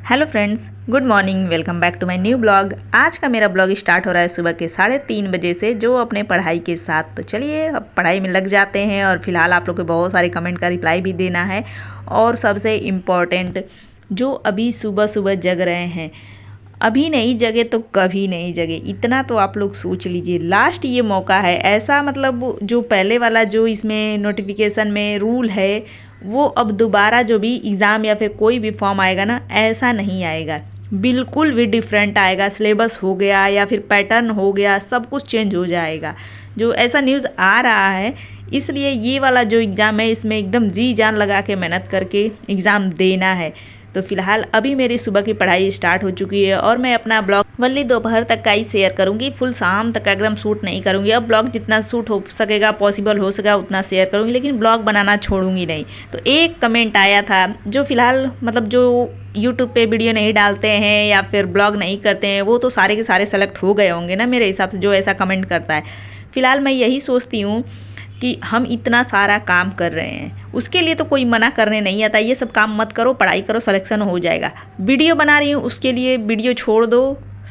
Hello friends, good morning. Welcome back to my new blog. आज का मेरा blog start हो रहा है सुबह के 3:30 बजे से, जो अपने पढ़ाई के साथ। तो चलिए अब पढ़ाई में लग जाते हैं। और फिलहाल आप लोग के बहुत सारे कमेंट का रिप्लाई भी देना है। और सबसे इम्पॉर्टेंट, जो अभी सुबह सुबह जग रहे हैं, अभी नहीं जगे तो कभी नहीं जगे, इतना तो आप लोग सोच लीजिए। लास्ट ये मौका है ऐसा, मतलब जो पहले वाला जो इसमें नोटिफिकेशन में रूल है, वो अब दोबारा जो भी एग्ज़ाम या फिर कोई भी फॉर्म आएगा ना, ऐसा नहीं आएगा। बिल्कुल भी डिफरेंट आएगा। सिलेबस हो गया या फिर पैटर्न हो गया, सब कुछ चेंज हो जाएगा। जो ऐसा न्यूज़ आ रहा है, इसलिए ये वाला जो एग्ज़ाम है, इसमें एकदम जी जान लगा के मेहनत करके एग्ज़ाम देना है। तो फिलहाल अभी मेरी सुबह की पढ़ाई स्टार्ट हो चुकी है और मैं अपना ब्लॉग वनली दोपहर तक का ही शेयर करूंगी। फुल शाम तक एकदम शूट नहीं करूंगी। अब ब्लॉग जितना शूट हो सकेगा, पॉसिबल हो सकेगा, उतना शेयर करूंगी, लेकिन ब्लॉग बनाना छोड़ूंगी नहीं। तो एक कमेंट आया था, जो फिलहाल मतलब जो यूट्यूब पे वीडियो नहीं डालते हैं या फिर ब्लॉग नहीं करते हैं, वो तो सारे के सारे सेलेक्ट हो गए होंगे ना मेरे हिसाब से, जो ऐसा कमेंट करता है। फिलहाल मैं यही सोचती हूँ कि हम इतना सारा काम कर रहे हैं, उसके लिए तो कोई मना करने नहीं आता। ये सब काम मत करो, पढ़ाई करो, सिलेक्शन हो जाएगा। वीडियो बना रही हूँ, उसके लिए वीडियो छोड़ दो,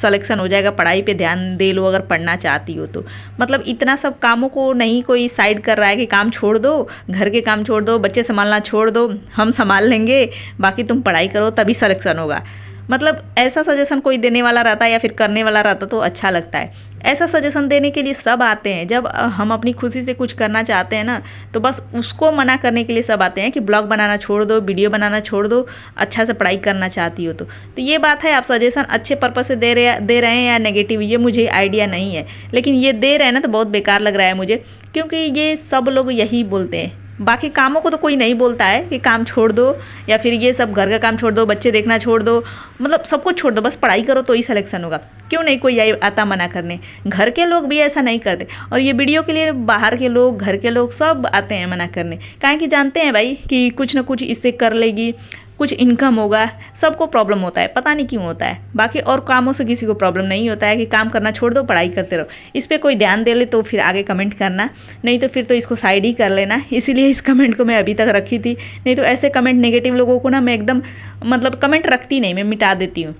सिलेक्शन हो जाएगा। पढ़ाई पे ध्यान दे लो अगर पढ़ना चाहती हो तो। मतलब इतना सब कामों को नहीं कोई साइड कर रहा है कि काम छोड़ दो, घर के काम छोड़ दो, बच्चे संभालना छोड़ दो, हम संभाल लेंगे, बाकी तुम पढ़ाई करो तभी सिलेक्शन होगा। मतलब ऐसा सजेशन कोई देने वाला रहता है या फिर करने वाला रहता तो अच्छा लगता है। ऐसा सजेशन देने के लिए सब आते हैं। जब हम अपनी खुशी से कुछ करना चाहते हैं ना, तो बस उसको मना करने के लिए सब आते हैं कि ब्लॉग बनाना छोड़ दो, वीडियो बनाना छोड़ दो, अच्छा से पढ़ाई करना चाहती हो तो ये बात है। आप सजेशन अच्छे पर्पज से दे रहे हैं या नेगेटिव, ये मुझे आइडिया नहीं है, लेकिन ये दे रहे हैं ना तो बहुत बेकार लग रहा है मुझे, क्योंकि ये सब लोग यही बोलते हैं। बाकी कामों को तो कोई नहीं बोलता है कि काम छोड़ दो या फिर ये सब घर का काम छोड़ दो, बच्चे देखना छोड़ दो, मतलब सब कुछ छोड़ दो, बस पढ़ाई करो तो ही सिलेक्शन होगा। क्यों नहीं कोई आता मना करने। घर के लोग भी ऐसा नहीं करते, और ये वीडियो के लिए बाहर के लोग, घर के लोग सब आते हैं मना करने। काहे कि जानते हैं भाई कि कुछ ना कुछ इससे कर लेगी, कुछ इनकम होगा। सबको प्रॉब्लम होता है, पता नहीं क्यों होता है। बाकी और कामों से किसी को प्रॉब्लम नहीं होता है कि काम करना छोड़ दो, पढ़ाई करते रहो। इस पर कोई ध्यान दे ले तो फिर आगे कमेंट करना, नहीं तो फिर तो इसको साइड ही कर लेना। इसीलिए इस कमेंट को मैं अभी तक रखी थी, नहीं तो ऐसे कमेंट नेगेटिव लोगों को ना मैं एकदम मतलब कमेंट रखती नहीं, मैं मिटा देती हूँ।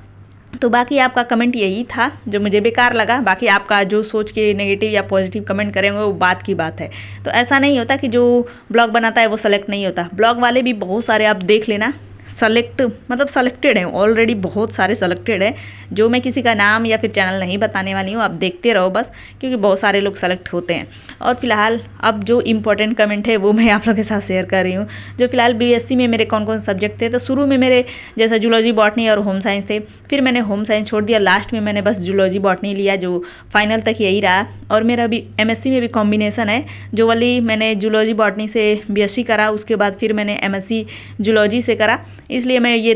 तो बाकी आपका कमेंट यही था जो मुझे बेकार लगा। बाकी आपका जो सोच के नेगेटिव या पॉजिटिव कमेंट करेंगे वो बात की बात है। तो ऐसा नहीं होता कि जो ब्लॉग बनाता है वो सेलेक्ट नहीं होता। ब्लॉग वाले भी बहुत सारे आप देख लेना सेलेक्ट, मतलब सेलेक्टेड हैं ऑलरेडी, बहुत सारे सेलेक्टेड हैं। जो मैं किसी का नाम या फिर चैनल नहीं बताने वाली हूँ, आप देखते रहो बस, क्योंकि बहुत सारे लोग सेलेक्ट होते हैं। और फिलहाल अब जो इम्पोर्टेंट कमेंट है वो मैं आप लोगों के साथ शेयर कर रही हूँ। जो फिलहाल बीएससी में मेरे कौन कौन सब्जेक्ट थे, तो शुरू में मेरे जैसे जूलॉजी, बॉटनी और होम साइंस थे। फिर मैंने होम साइंस छोड़ दिया, लास्ट में मैंने बस जूलॉजी बॉटनी लिया, जो फाइनल तक यही रहा। और मेरा भी एमएससी में भी कॉम्बिनेशन है, जो वाली मैंने जूलॉजी बॉटनी से बीएससी करा, उसके बाद फिर मैंने एमएससी जूलॉजी से करा। इसलिए मैं ये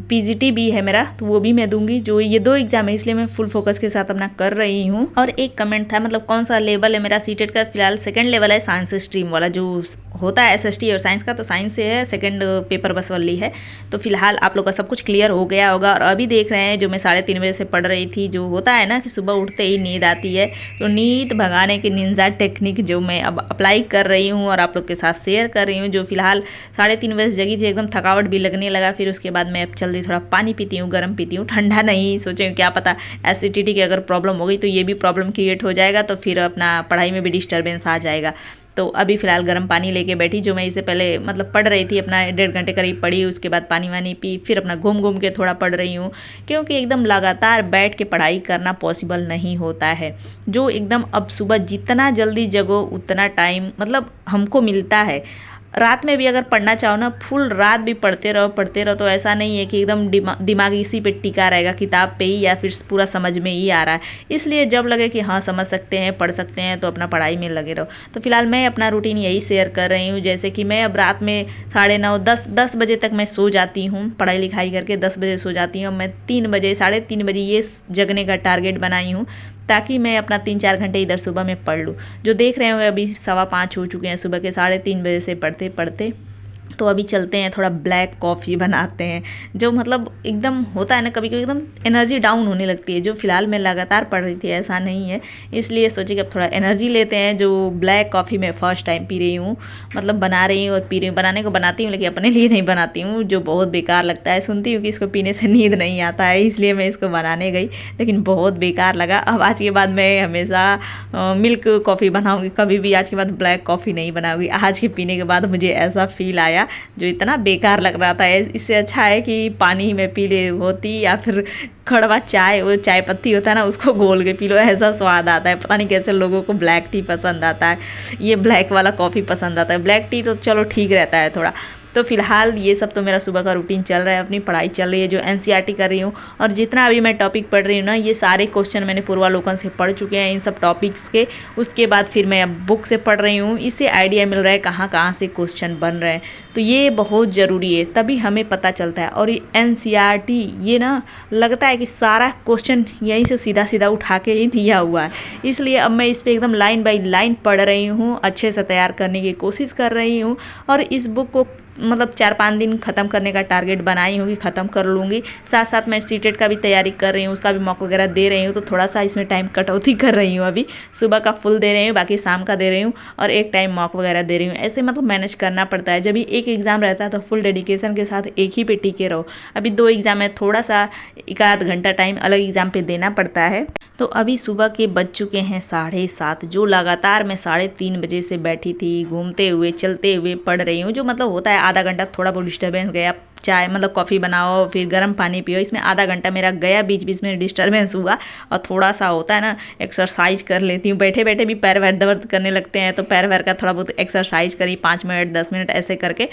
पीजीटी भी है मेरा, तो वो भी मैं दूंगी। जो ये 2 एग्जाम है, इसलिए मैं फुल फोकस के साथ अपना कर रही हूँ। और एक कमेंट था, मतलब कौन सा लेवल है मेरा सीटेट का। फिलहाल सेकंड लेवल है, साइंस स्ट्रीम वाला जो होता है एसएसटी और साइंस का, तो साइंस से है, सेकंड पेपर बस वाली है। तो फिलहाल आप लोग का सब कुछ क्लियर हो गया होगा। और अभी देख रहे हैं जो मैं 3:30 बजे से पढ़ रही थी, जो होता है ना कि सुबह उठते ही नींद आती है, तो नींद भगाने की निंजा टेक्निक जो मैं अब अप्लाई कर रही हूँ और आप लोग के साथ शेयर कर रही हूँ। जो फिलहाल 3:30 बजे जगी थी, एकदम थकावट भी लगने लगा। फिर उसके बाद मैं अब जल्दी थोड़ा पानी पीती हूँ, गर्म पीती हूँ, ठंडा नहीं। सोचे क्या पता एसिडिटी की अगर प्रॉब्लम हो गई तो ये भी प्रॉब्लम क्रिएट हो जाएगा, तो फिर अपना पढ़ाई में भी डिस्टर्बेंस आ जाएगा। तो अभी फ़िलहाल गर्म पानी लेके बैठी, जो मैं इससे पहले मतलब पढ़ रही थी, अपना 1.5 घंटे करीब पढ़ी, उसके बाद पानी वानी पी, फिर अपना घूम घूम के थोड़ा पढ़ रही हूँ, क्योंकि एकदम लगातार बैठ के पढ़ाई करना पॉसिबल नहीं होता है। जो एकदम अब सुबह जितना जल्दी जगो उतना टाइम मतलब हमको मिलता है। रात में भी अगर पढ़ना चाहो ना, फुल रात भी पढ़ते रहो, तो ऐसा नहीं है कि एकदम दिमाग इसी पे टिका रहेगा, किताब पे ही, या फिर पूरा समझ में ही आ रहा है। इसलिए जब लगे कि हाँ समझ सकते हैं, पढ़ सकते हैं, तो अपना पढ़ाई में लगे रहो। तो फिलहाल मैं अपना रूटीन यही शेयर कर रही हूँ। जैसे कि मैं अब रात में 9:30 10 बजे तक मैं सो जाती हूँ, पढ़ाई लिखाई करके 10 बजे सो जाती हूँ। मैं 3 बजे 3:30 बजे ये जगने का टारगेट बनाई हूँ, ताकि मैं अपना 3-4 घंटे इधर सुबह में पढ़ लूँ। जो देख रहे हो अभी 4:15 हो चुके हैं सुबह के, 3:30 बजे से पढ़ते पढ़ते तो अभी चलते हैं थोड़ा ब्लैक कॉफ़ी बनाते हैं। जो मतलब एकदम होता है ना कभी कभी एकदम एनर्जी डाउन होने लगती है, जो फ़िलहाल मैं लगातार पढ़ रही थी ऐसा नहीं है, इसलिए सोचे कि अब थोड़ा एनर्जी लेते हैं। जो ब्लैक कॉफ़ी मैं फ़र्स्ट टाइम पी रही हूँ, मतलब बना रही हूँ और पी रही हूँ। बनाने को बनाती हूँ लेकिन अपने लिए नहीं बनाती हूँ, जो बहुत बेकार लगता है। सुनती हूँ कि इसको पीने से नींद नहीं आता है, इसलिए मैं इसको बनाने गई लेकिन बहुत बेकार लगा। अब आज के बाद मैं हमेशा मिल्क कॉफ़ी बनाऊँगी, कभी भी आज के बाद ब्लैक कॉफ़ी नहीं बनाऊँगी। आज के पीने के बाद मुझे ऐसा फ़ील आया जो इतना बेकार लग रहा था। इससे अच्छा है कि पानी में पी ले होती, या फिर कड़वा चाय, वो चाय पत्ती होता है ना उसको घोल के पी लो, ऐसा स्वाद आता है। पता नहीं कैसे लोगों को ब्लैक टी पसंद आता है, ये ब्लैक वाला कॉफ़ी पसंद आता है। ब्लैक टी तो चलो ठीक रहता है थोड़ा। तो फिलहाल ये सब तो मेरा सुबह का रूटीन चल रहा है, अपनी पढ़ाई चल रही है जो एनसीईआरटी कर रही हूँ। और जितना अभी मैं टॉपिक पढ़ रही हूँ ना, ये सारे क्वेश्चन मैंने पूर्वालोकन से पढ़ चुके हैं इन सब टॉपिक्स के। उसके बाद फिर मैं अब बुक से पढ़ रही हूँ, इससे आइडिया मिल रहा है कहाँ कहाँ से क्वेश्चन बन रहे हैं। तो ये बहुत ज़रूरी है, तभी हमें पता चलता है। और ये एनसीईआरटी ये ना लगता है कि सारा क्वेश्चन यहीं से सीधा सीधा उठा के ही दिया हुआ है, इसलिए अब मैं इस पर एकदम लाइन बाई लाइन पढ़ रही हूँ, अच्छे से तैयार करने की कोशिश कर रही हूँ। और इस बुक को मतलब 4-5 दिन ख़त्म करने का टारगेट बनाई हूँ कि ख़त्म कर लूँगी। साथ साथ मैं सीटेट का भी तैयारी कर रही हूँ, उसका भी मॉक वगैरह दे रही हूँ, तो थोड़ा सा इसमें टाइम कटौती कर रही हूँ। अभी सुबह का फुल दे रही हूँ, बाकी शाम का दे रही हूँ, और एक टाइम मॉक वगैरह दे रही हूँ। ऐसे मतलब मैनेज करना पड़ता है। जब भी एक एग्ज़ाम रहता है तो फुल डेडिकेशन के साथ एक ही पे टिके रहो। अभी 2 एग्ज़ाम है, थोड़ा सा 1 आध घंटा टाइम अलग एग्ज़ाम पे देना पड़ता है। तो अभी सुबह के बज चुके हैं 7:30, जो लगातार मैं 3:30 बजे से बैठी थी, घूमते हुए चलते हुए पढ़ रही हूँ। जो मतलब होता है आधा घंटा थोड़ा बहुत डिस्टर्बेंस गया, चाय मतलब कॉफ़ी बनाओ फिर गर्म पानी पियो, इसमें आधा घंटा मेरा गया, बीच बीच में डिस्टर्बेंस हुआ। और थोड़ा सा होता है ना एक्सरसाइज कर लेती हूँ, बैठे बैठे भी पैर वैर दर्द करने लगते हैं, तो पैर वैर का थोड़ा बहुत एक्सरसाइज करी 5 मिनट 10 मिनट ऐसे करके।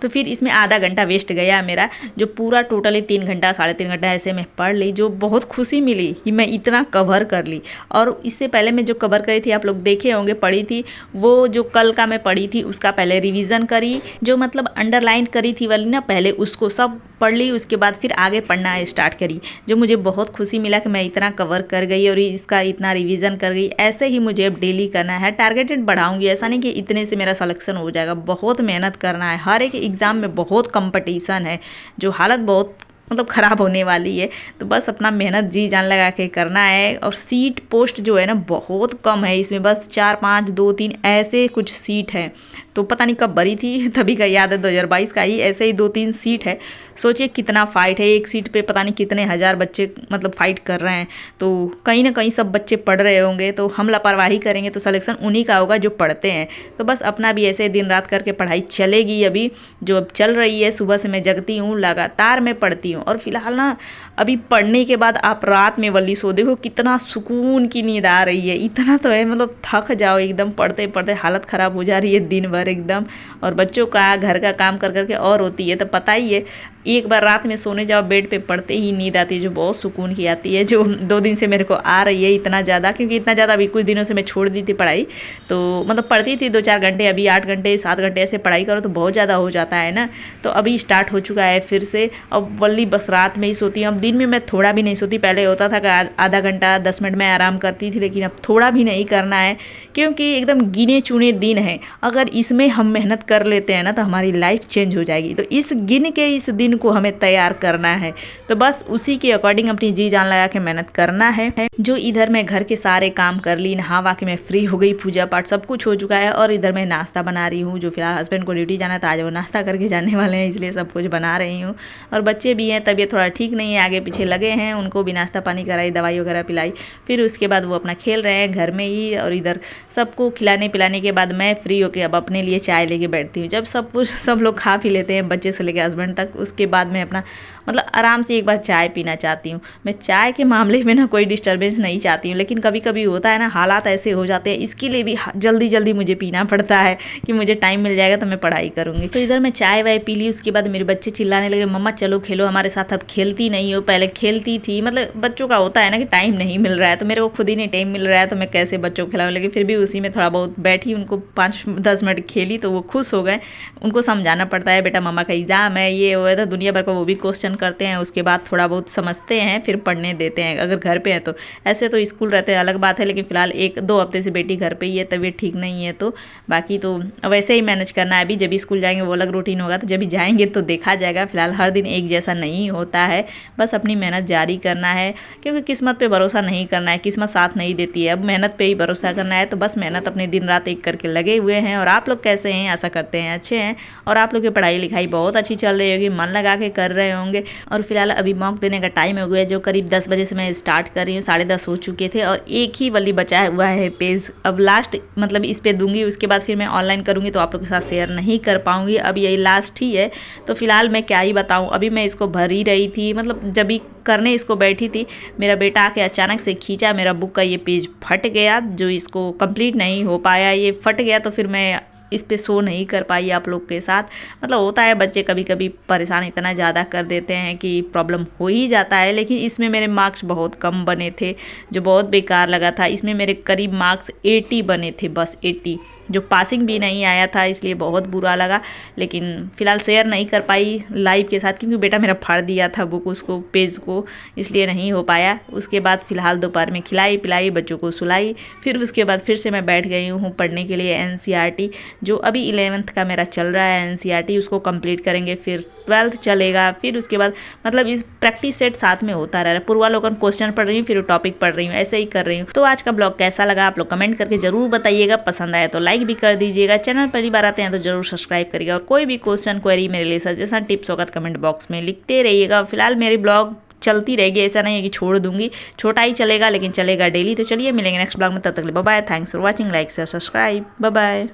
तो फिर इसमें आधा घंटा वेस्ट गया मेरा, जो पूरा टोटली 3 घंटा 3.5 घंटा ऐसे मैं पढ़ ली। जो बहुत खुशी मिली कि मैं इतना कवर कर ली। और इससे पहले मैं जो कवर करी थी आप लोग देखे होंगे, पढ़ी थी, वो जो कल का मैं पढ़ी थी उसका पहले रिवीजन करी, जो मतलब अंडरलाइन करी थी वाली ना, पहले उसको सब पढ़ ली, उसके बाद फिर आगे पढ़ना स्टार्ट करी। जो मुझे बहुत खुशी मिला कि मैं इतना कवर कर गई और इसका इतना रिवीजन कर गई। ऐसे ही मुझे अब डेली करना है, टारगेटेड बढ़ाऊंगी, ऐसा नहीं कि इतने से मेरा सिलेक्शन हो जाएगा। बहुत मेहनत करना है, हर एक एग्ज़ाम में बहुत कंपटीशन है, जो हालत बहुत मतलब ख़राब होने वाली है। तो बस अपना मेहनत जी जान लगा के करना है। और सीट पोस्ट जो है ना बहुत कम है इसमें, बस 4 5 2 3 ऐसे कुछ सीट हैं। तो पता नहीं कब भरी थी, तभी का याद है 2022 का ही, ऐसे ही 2-3 सीट है। सोचिए कितना फ़ाइट है, एक सीट पे पता नहीं कितने हज़ार बच्चे मतलब फ़ाइट कर रहे हैं। तो कहीं ना कहीं सब बच्चे पढ़ रहे होंगे, तो हम लापरवाही करेंगे तो सिलेक्शन उन्हीं का होगा जो पढ़ते हैं। तो बस अपना भी ऐसे दिन रात करके पढ़ाई चलेगी। अभी जो अब चल रही है, सुबह से मैं जगती हूँ, लगातार मैं पढ़ती हूँ। और फिलहाल ना अभी पढ़ने के बाद आप रात में वली सो, देखो कितना सुकून की नींद आ रही है। इतना तो है मतलब थक जाओ एकदम, पढ़ते पढ़ते हालत ख़राब हो जा रही है दिन भर एकदम। और बच्चों का घर का काम कर करके और होती है, तो पता ही है। एक बार रात में सोने जाओ बेड पे, पढ़ते ही नींद आती है, जो बहुत सुकून की आती है, जो 2 दिन से मेरे को आ रही है इतना ज़्यादा। क्योंकि इतना ज़्यादा अभी कुछ दिनों से मैं छोड़ दी थी पढ़ाई, तो मतलब पढ़ती थी 2-4 घंटे, अभी 8 घंटे 7 घंटे ऐसे पढ़ाई करो तो बहुत ज़्यादा हो जाता है ना। तो अभी स्टार्ट हो चुका है फिर से। अब वल्ली बस रात में ही सोती हूँ। अब दिन में मैं थोड़ा भी नहीं सोती, पहले होता था कि आधा घंटा 10 मिनट में आराम करती थी, लेकिन अब थोड़ा भी नहीं करना है, क्योंकि एकदम गिने चुने दिन हैं। अगर इसमें हम मेहनत कर लेते हैं ना तो हमारी लाइफ चेंज हो जाएगी। तो इस गिन के इस दिन को हमें तैयार करना है, तो बस उसी के अकॉर्डिंग अपनी जी जान लगा के मेहनत करना है। जो इधर मैं घर के सारे काम कर ली, नहा वा के मैं फ्री हो गई, पूजा पाठ सब कुछ हो चुका है। और इधर मैं नाश्ता बना रही हूँ, जो फिलहाल हस्बैंड को ड्यूटी जाना था, आज वो नाश्ता करके जाने वाले हैं, इसलिए सब कुछ बना रही हूँ। और बच्चे भी हैं, तबीयत थोड़ा ठीक नहीं है, आगे पीछे लगे हैं, उनको भी नाश्ता पानी कराई, दवाई वगैरह पिलाई। फिर उसके बाद वो अपना खेल रहे हैं घर में ही। और इधर सबको खिलाने पिलाने के बाद मैं फ्री होकर अब अपने लिए चाय लेके बैठती हूँ। जब सब लोग खा पी लेते हैं, बच्चे से लेकर हस्बैंड तक, उसके बाद मैं अपना मतलब आराम से एक बार चाय पीना चाहती हूँ। मैं चाय के मामले में ना कोई डिस्टर्बेंस नहीं चाहती हूँ, लेकिन कभी कभी होता है ना हालात ऐसे हो जाते हैं, इसके लिए भी जल्दी जल्दी मुझे पीना पड़ता है कि मुझे टाइम मिल जाएगा तो मैं पढ़ाई करूँगी। तो इधर मैं चाय वाय पी ली, उसके बाद मेरे बच्चे चिल्लाने लगे, मम्मा चलो खेलो हमारे साथ। अब खेलती नहीं हो, पहले खेलती थी। मतलब बच्चों का होता है ना कि टाइम नहीं मिल रहा है, तो मेरे को खुद ही नहीं टाइम मिल रहा है, तो मैं कैसे बच्चों को खिलाऊँ। लेकिन फिर भी उसी में थोड़ा बहुत बैठी, उनको 5-10 मिनट खेली तो वो खुश हो गए। उनको समझाना पड़ता है, बेटा मम्मा का एग्ज़ाम है, ये वो है, तो दुनिया भर का वो भी क्वेश्चन करते हैं, उसके बाद थोड़ा बहुत समझते हैं, फिर पढ़ने देते हैं अगर घर पे है तो। ऐसे तो स्कूल रहते हैं अलग बात है, लेकिन फ़िलहाल 1-2 हफ्ते से बेटी घर पे ही है, तबीयत ठीक नहीं है तो बाकी तो वैसे ही मैनेज करना है। अभी जब भी स्कूल जाएंगे वो अलग रूटीन होगा, तो जब भी जाएंगे तो देखा जाएगा। फ़िलहाल हर दिन एक जैसा नहीं होता है, बस अपनी मेहनत जारी करना है, क्योंकि किस्मत पे भरोसा नहीं करना है, किस्मत साथ नहीं देती है। अब मेहनत पे ही भरोसा करना है, तो बस मेहनत अपने दिन रात एक करके लगे हुए हैं। और आप लोग कैसे हैं? आशा करते हैं अच्छे हैं, और आप लोग की पढ़ाई लिखाई बहुत अच्छी चल रही होगी, मन लगा के कर रहे होंगे। और फिलहाल अभी मॉक देने का टाइम हो गया है, जो करीब 10 बजे से मैं स्टार्ट कर रही हूँ, 10:30 हो चुके थे और एक ही वाली बचा हुआ है पेज। अब लास्ट मतलब इस पे दूंगी, उसके बाद फिर मैं ऑनलाइन करूँगी, तो आप लोग के साथ शेयर नहीं कर पाऊँगी। अब यही लास्ट ही है, तो फिलहाल मैं क्या ही बताऊँ। अभी मैं इसको भर ही रही थी, मतलब जब भी करने इसको बैठी थी, मेरा बेटा आके अचानक से खींचा, मेरा बुक का ये पेज फट गया, जो इसको कंप्लीट नहीं हो पाया, ये फट गया। तो फिर मैं इस पे शो नहीं कर पाई आप लोग के साथ। मतलब होता है, बच्चे कभी कभी परेशान इतना ज़्यादा कर देते हैं कि प्रॉब्लम हो ही जाता है। लेकिन इसमें मेरे मार्क्स बहुत कम बने थे, जो बहुत बेकार लगा था। इसमें मेरे करीब मार्क्स 80 बने थे, बस 80, जो पासिंग भी नहीं आया था, इसलिए बहुत बुरा लगा। लेकिन फ़िलहाल शेयर नहीं कर पाई लाइव के साथ, क्योंकि बेटा मेरा फाड़ दिया था बुक, उसको पेज को, इसलिए नहीं हो पाया। उसके बाद फ़िलहाल दोपहर में खिलाई पिलाई, बच्चों को सुलाई, फिर उसके बाद फिर से मैं बैठ गई हूँ पढ़ने के लिए NCERT, जो अभी 11th का मेरा चल रहा है NCERT, उसको कंप्लीट करेंगे, फिर 12th चलेगा, फिर उसके बाद मतलब इस प्रैक्टिस सेट साथ में होता रह रहा है। पूर्वालोकन क्वेश्चन पढ़ रही हूँ, फिर टॉपिक पढ़ रही हूँ, ऐसे ही कर रही हूँ। तो आज का ब्लॉग कैसा लगा आप लोग कमेंट करके जरूर बताइएगा, पसंद आया तो लाइक भी कर दीजिएगा, चैनल पहली बार आते हैं तो जरूर सब्सक्राइब करिएगा, और कोई भी क्वेश्चन क्वेरी मेरे लिए सजेशन टिप्स होगा कमेंट बॉक्स में लिखते रहिएगा। फिलहाल मेरी ब्लॉग चलती रहेगी, ऐसा नहीं है कि छोड़ दूंगी, छोटा ही चलेगा लेकिन चलेगा डेली। तो चलिए मिलेंगे नेक्स्ट ब्लॉग में, तब तक के लिए bye bye, thanks for watching, like share subscribe, bye bye.